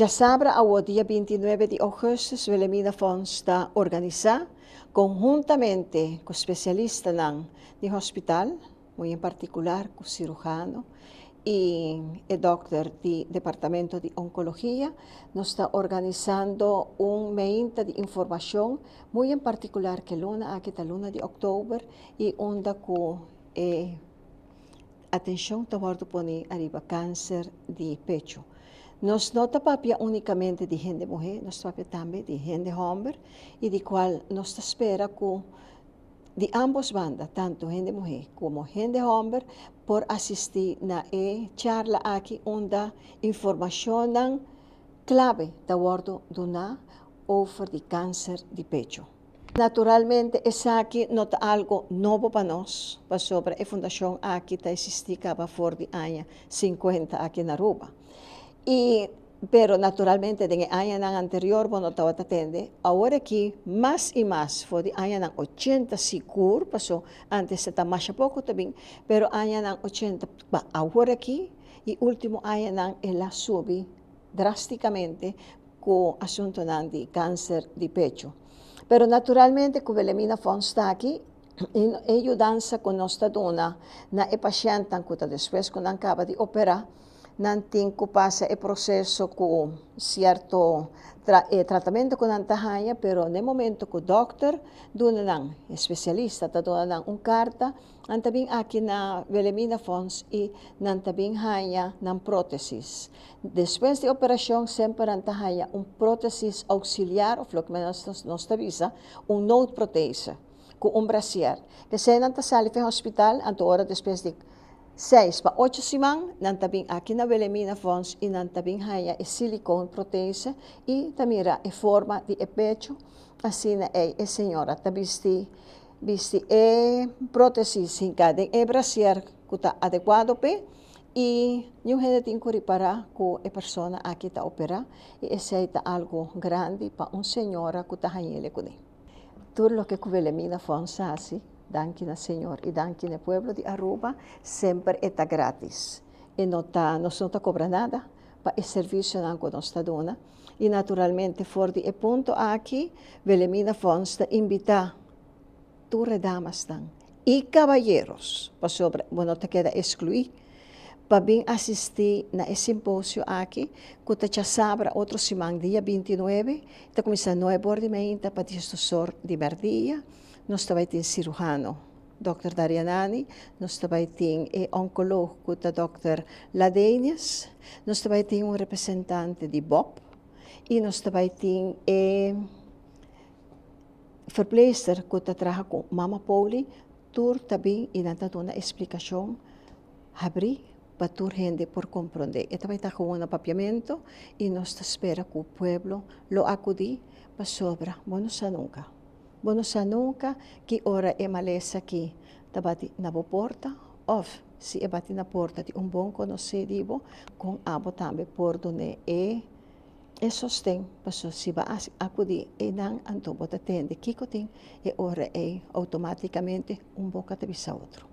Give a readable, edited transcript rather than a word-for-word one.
Já sabra ao dia 29 de agosto, o Wilhelmina Fonds está organizar conjuntamente com especialistas no hospital, muito em particular com o cirurgião e o doutor do departamento de oncologia, nós está organizando meita de informação, muito em particular que aqui a luna de outubro, e onde com atenção toward poni arriba câncer de pecho. Nós não trabalhamos unicamente de gente mulher, nós trabalhamos também de gente homem, e de qual nós esperamos que de ambas bandas, tanto gente mulher como gente homem, por assistir na charla aqui, onde informação clave toward dona over de câncer de pecho. Naturalmente, essa aqui não é algo novo para nós, sobre a fundação aqui está existindo por de ano 50 aqui na Aruba. Pero naturalmente, en el año anterior, bueno, estaba atende. Ahora aquí, más y más, fue de año 80 seguro, pasó antes está más poco también, pero año 80, ahora aquí, y último año ella sube drásticamente con asunto de cáncer de pecho. Pero naturalmente, con Wilhelmina Fonds está aquí, e ayudanza con nuestra dona, na e paciente que después cuando acaba de operar, nanting ko pasa o processo com certo tratamento com nantahanha, pero no momento que o doctor duna nang especialista ta duna nang carta, antabing aqui na Wilhelmina Fonds e nantabing hanya ng prótesis. Después de operação, sempre nantahanha prótesis auxiliar, o lo que nos avisa, node prothese, com brasier. Que se nantasali no hospital, anto hora depois de 6 para 8 simang, nantabing aqui na Wilhelmina Fonds e nantabing haya silicone prothese e tamira forma de pecho, assim a senhora tabisti prótese sin cada brasier que está adequado pe e new gente tem que reparar com a pessoa aqui está opera e esse é algo grande para senhora que está hanhele com ele. Tudo lo que Wilhelmina Fonds faz, danke na Senhor e danke no pueblo de Aruba, sempre está grátis. E não está cobrando nada para o serviço que nós está dando. E naturalmente, fora de ponto aqui, Wilhelmina Fonds está invitar todas as damas e caballeros, para sobre, não te queda excluir, para vir assistir na simpósio aqui, que está sabra outro semana, dia 29, está começando 9h30 para discussor de merdia. Nós também temos cirurgião, Dr. Darianani, nós também temos oncólogo, que é o Dr. Ladenias, nós também temos representante de BOP, e nós também temos verpleegster, que trabalha com Mama Pauli, tur também e não está uma explicação, abrir para tur gente por compreender. E também está com um papiamento, e nós esperamos que o povo lo acude para sobra, buenos a nunca. Bueno, sa nunca que ora é malesa aqui, tabati na porta, ou se é bati na porta de bom conhecido, com abo também por donde é sostém, passo se vai acudir e não anto bota tende, que tem e ora é automaticamente bom catavisa outro.